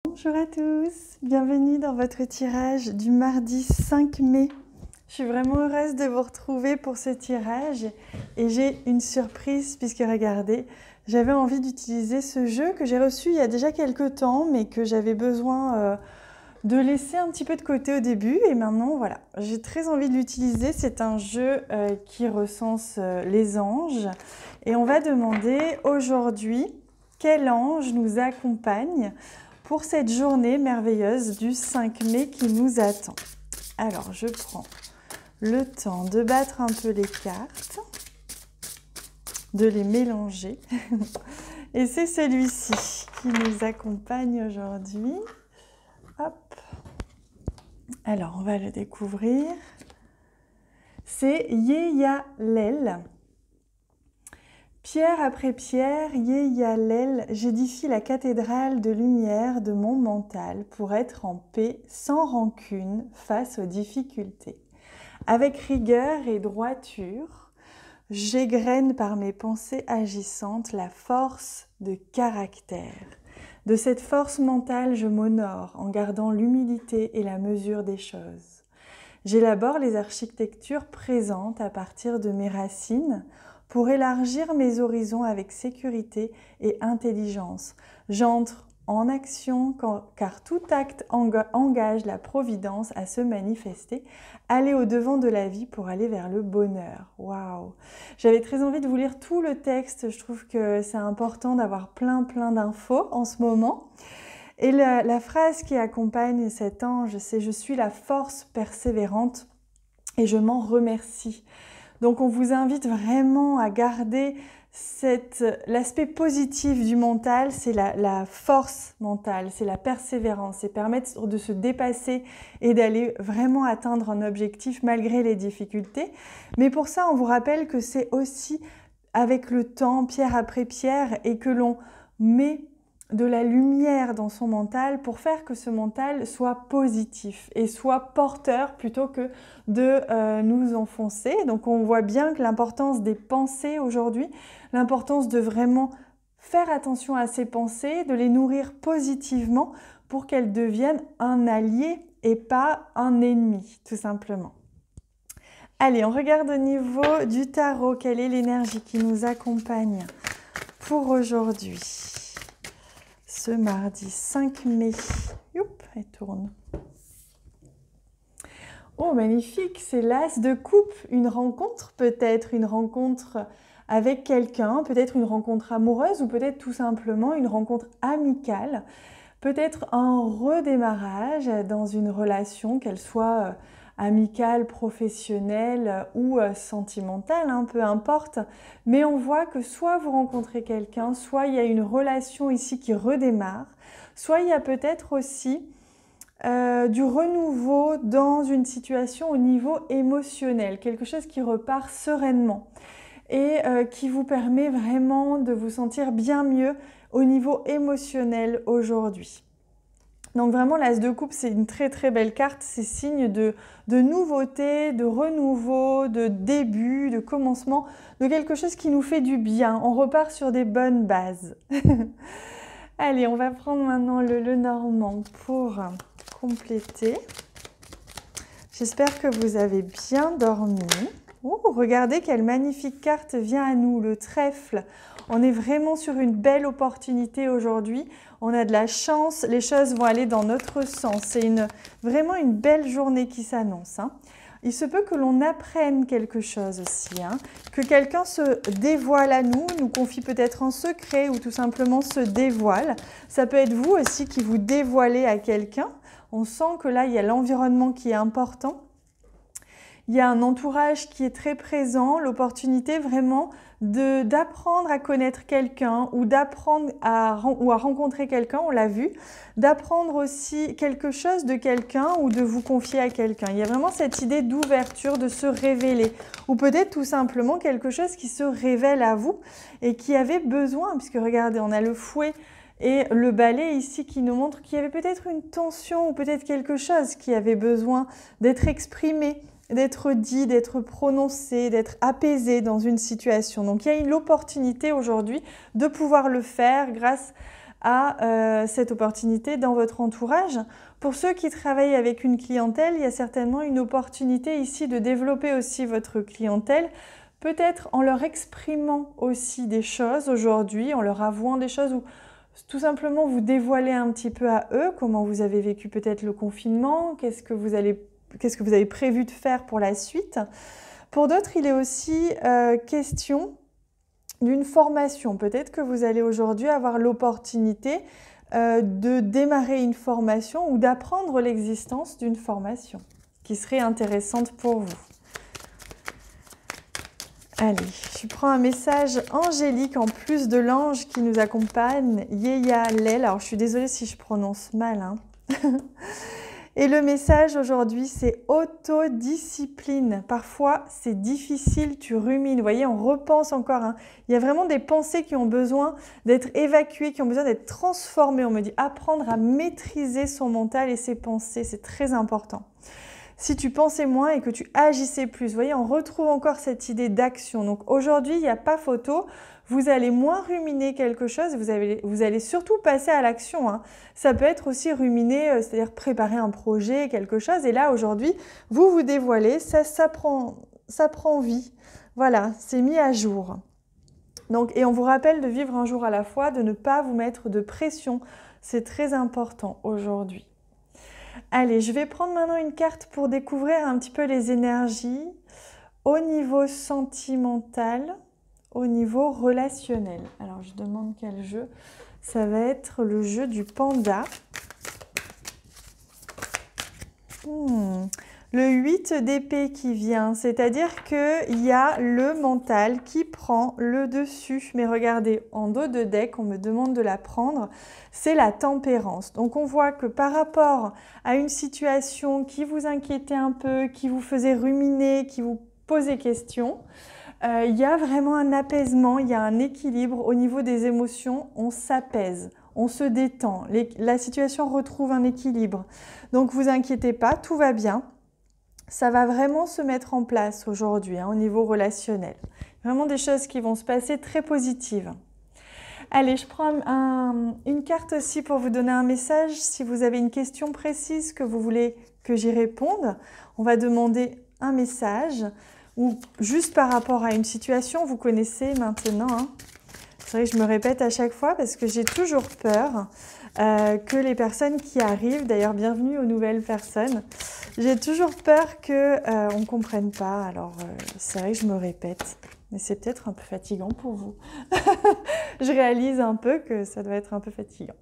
Bonjour à tous, bienvenue dans votre tirage du mardi 5 mai. Je suis vraiment heureuse de vous retrouver pour ce tirage et j'ai une surprise puisque regardez, j'avais envie d'utiliser ce jeu que j'ai reçu il y a déjà quelques temps mais que j'avais besoin de laisser un petit peu de côté au début et maintenant voilà, j'ai très envie de l'utiliser. C'est un jeu qui recense les anges et on va demander aujourd'hui quel ange nous accompagne pour cette journée merveilleuse du 5 mai qui nous attend. Alors, je prends le temps de battre un peu les cartes, de les mélanger. Et c'est celui-ci qui nous accompagne aujourd'hui. Hop. Alors, on va le découvrir. C'est Yeyalel. Pierre après pierre, Yeyalel, j'édifie la cathédrale de lumière de mon mental pour être en paix, sans rancune, face aux difficultés. Avec rigueur et droiture, j'égrène par mes pensées agissantes la force de caractère. De cette force mentale, je m'honore en gardant l'humilité et la mesure des choses. J'élabore les architectures présentes à partir de mes racines, pour élargir mes horizons avec sécurité et intelligence. J'entre en action car tout acte engage la providence à se manifester, aller au-devant de la vie pour aller vers le bonheur. Waouh! J'avais très envie de vous lire tout le texte, je trouve que c'est important d'avoir plein d'infos en ce moment. Et la phrase qui accompagne cet ange, c'est « Je suis la force persévérante et je m'en remercie ». Donc on vous invite vraiment à garder l'aspect positif du mental, c'est la force mentale, c'est la persévérance, c'est permettre de se dépasser et d'aller vraiment atteindre un objectif malgré les difficultés. Mais pour ça, on vous rappelle que c'est aussi avec le temps, pierre après pierre, et que l'on met de la lumière dans son mental pour faire que ce mental soit positif et soit porteur plutôt que de nous enfoncer. Donc on voit bien que l'importance des pensées aujourd'hui, l'importance de vraiment faire attention à ces pensées, de les nourrir positivement pour qu'elles deviennent un allié et pas un ennemi, tout simplement. Allez, on regarde au niveau du tarot, quelle est l'énergie qui nous accompagne pour aujourd'hui. Ce mardi 5 mai. Youp, elle tourne. Oh, magnifique, c'est l'as de coupe. Une rencontre, peut-être une rencontre avec quelqu'un, peut-être une rencontre amoureuse ou peut-être tout simplement une rencontre amicale. Peut-être un redémarrage dans une relation, qu'elle soit amicale, professionnelle ou sentimentale, hein, peu importe. Mais on voit que soit vous rencontrez quelqu'un, soit il y a une relation ici qui redémarre, soit il y a peut-être aussi du renouveau dans une situation au niveau émotionnel, quelque chose qui repart sereinement et qui vous permet vraiment de vous sentir bien mieux au niveau émotionnel aujourd'hui. Donc vraiment, l'as de coupe, c'est une très belle carte, c'est signe de nouveauté, de renouveau, de début, de commencement, de quelque chose qui nous fait du bien. On repart sur des bonnes bases. Allez, on va prendre maintenant le Normand pour compléter. J'espère que vous avez bien dormi. Oh, regardez quelle magnifique carte vient à nous, le trèfle. On est vraiment sur une belle opportunité aujourd'hui. On a de la chance, les choses vont aller dans notre sens. C'est vraiment une belle journée qui s'annonce, hein. Il se peut que l'on apprenne quelque chose aussi, hein, que quelqu'un se dévoile à nous confie peut-être un secret ou tout simplement se dévoile. Ça peut être vous aussi qui vous dévoilez à quelqu'un. On sent que là, il y a l'environnement qui est important. Il y a un entourage qui est très présent, l'opportunité vraiment d'apprendre à connaître quelqu'un ou d'apprendre à rencontrer quelqu'un, on l'a vu, d'apprendre aussi quelque chose de quelqu'un ou de vous confier à quelqu'un. Il y a vraiment cette idée d'ouverture, de se révéler ou peut-être tout simplement quelque chose qui se révèle à vous et qui avait besoin, puisque regardez, on a le fouet et le balai ici qui nous montre qu'il y avait peut-être une tension ou peut-être quelque chose qui avait besoin d'être exprimé, d'être dit, d'être prononcé, d'être apaisé dans une situation. Donc il y a l'opportunité aujourd'hui de pouvoir le faire grâce à cette opportunité dans votre entourage. Pour ceux qui travaillent avec une clientèle, il y a certainement une opportunité ici de développer aussi votre clientèle, peut-être en leur exprimant aussi des choses aujourd'hui, en leur avouant des choses ou tout simplement vous dévoiler un petit peu à eux comment vous avez vécu peut-être le confinement, qu'est-ce que vous avez prévu de faire pour la suite. Pour d'autres, il est aussi question d'une formation. Peut-être que vous allez aujourd'hui avoir l'opportunité de démarrer une formation ou d'apprendre l'existence d'une formation qui serait intéressante pour vous. Allez, je prends un message angélique en plus de l'ange qui nous accompagne, Yeya Lel. Alors, je suis désolée si je prononce mal, hein. Et le message aujourd'hui, c'est autodiscipline. Parfois, c'est difficile, tu rumines. Vous voyez, on repense encore, hein. Il y a vraiment des pensées qui ont besoin d'être évacuées, qui ont besoin d'être transformées. On me dit apprendre à maîtriser son mental et ses pensées, c'est très important. Si tu pensais moins et que tu agissais plus, vous voyez, on retrouve encore cette idée d'action. Donc aujourd'hui, il n'y a pas photo, vous allez moins ruminer quelque chose, vous allez surtout passer à l'action, hein. Ça peut être aussi ruminer, c'est-à-dire préparer un projet, quelque chose. Et là, aujourd'hui, vous vous dévoilez, ça prend vie. Voilà, c'est mis à jour. Donc, et on vous rappelle de vivre un jour à la fois, de ne pas vous mettre de pression. C'est très important aujourd'hui. Allez, je vais prendre maintenant une carte pour découvrir un petit peu les énergies au niveau sentimental, au niveau relationnel. Alors, je demande quel jeu. Ça va être le jeu du panda. Le 8 d'épée qui vient, c'est-à-dire qu'il y a le mental qui prend le dessus. Mais regardez, en dos de deck, on me demande de la prendre, c'est la tempérance. Donc on voit que par rapport à une situation qui vous inquiétait un peu, qui vous faisait ruminer, qui vous posait question, il y a vraiment un apaisement, il y a un équilibre au niveau des émotions, on s'apaise. On se détend, la situation retrouve un équilibre. Donc vous inquiétez pas, tout va bien. Ça va vraiment se mettre en place aujourd'hui, hein, au niveau relationnel. Vraiment des choses qui vont se passer très positives. Allez, je prends une carte aussi pour vous donner un message. Si vous avez une question précise que vous voulez que j'y réponde, on va demander un message ou juste par rapport à une situation, vous connaissez maintenant, hein. C'est vrai que je me répète à chaque fois parce que j'ai toujours peur que les personnes qui arrivent, d'ailleurs bienvenue aux nouvelles personnes, j'ai toujours peur qu'on ne comprenne pas. Alors c'est vrai que je me répète, mais c'est peut-être un peu fatigant pour vous. Je réalise un peu que ça doit être un peu fatigant.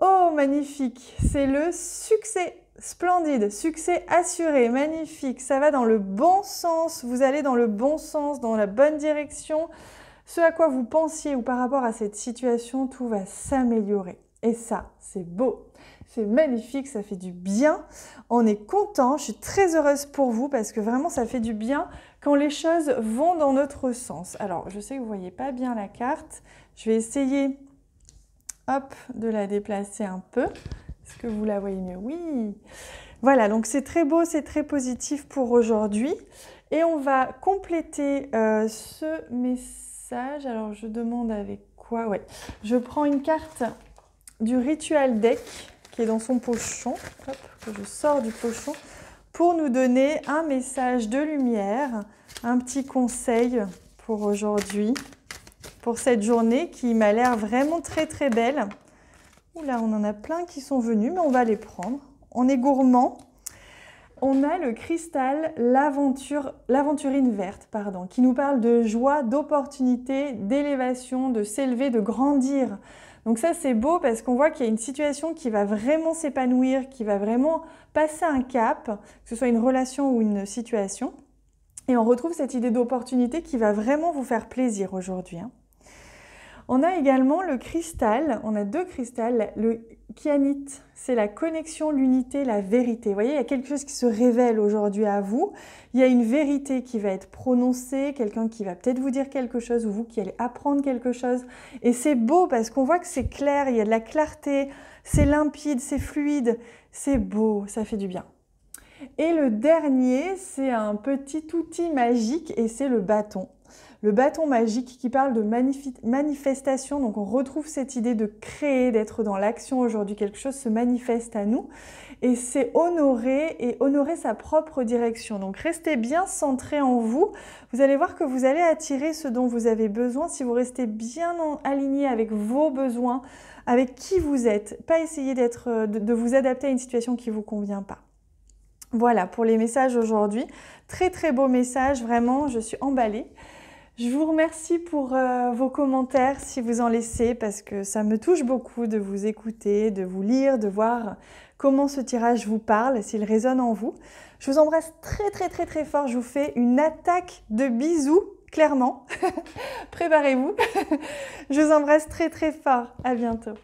Oh, magnifique, c'est le succès. Splendide, succès assuré, magnifique, ça va dans le bon sens, vous allez dans le bon sens, dans la bonne direction. Ce à quoi vous pensiez ou par rapport à cette situation, tout va s'améliorer. Et ça, c'est beau, c'est magnifique, ça fait du bien. On est content, je suis très heureuse pour vous parce que vraiment ça fait du bien quand les choses vont dans notre sens. Alors, je sais que vous ne voyez pas bien la carte, je vais essayer de la déplacer un peu. Est-ce que vous la voyez mieux? Oui. Voilà, donc c'est très beau, c'est très positif pour aujourd'hui. Et on va compléter ce message. Alors, je demande avec quoi? Ouais. Je prends une carte du Ritual Deck qui est dans son pochon. Hop, que je sors du pochon pour nous donner un message de lumière, un petit conseil pour aujourd'hui, pour cette journée qui m'a l'air vraiment très très belle. Oula, on en a plein qui sont venus, mais on va les prendre. On est gourmand. On a le cristal l'aventurine verte, qui nous parle de joie, d'opportunité, d'élévation, de s'élever, de grandir. Donc ça, c'est beau parce qu'on voit qu'il y a une situation qui va vraiment s'épanouir, qui va vraiment passer un cap, que ce soit une relation ou une situation. Et on retrouve cette idée d'opportunité qui va vraiment vous faire plaisir aujourd'hui, hein. On a également le cristal, on a deux cristals, le kyanite, c'est la connexion, l'unité, la vérité. Vous voyez, il y a quelque chose qui se révèle aujourd'hui à vous, il y a une vérité qui va être prononcée, quelqu'un qui va peut-être vous dire quelque chose ou vous qui allez apprendre quelque chose. Et c'est beau parce qu'on voit que c'est clair, il y a de la clarté, c'est limpide, c'est fluide, c'est beau, ça fait du bien. Et le dernier, c'est un petit outil magique et c'est le bâton. le bâton magique qui parle de manifestation. Donc on retrouve cette idée de créer, d'être dans l'action aujourd'hui. Quelque chose se manifeste à nous et c'est honorer sa propre direction. Donc restez bien centré en vous. Vous allez voir que vous allez attirer ce dont vous avez besoin si vous restez bien aligné avec vos besoins, avec qui vous êtes. Pas essayer de vous adapter à une situation qui ne vous convient pas. Voilà pour les messages aujourd'hui. Très très beau message, vraiment, je suis emballée. Je vous remercie pour vos commentaires si vous en laissez parce que ça me touche beaucoup de vous écouter, de vous lire, de voir comment ce tirage vous parle, s'il résonne en vous. Je vous embrasse très très très très fort, je vous fais une attaque de bisous, clairement. Préparez-vous. Je vous embrasse très très fort, à bientôt.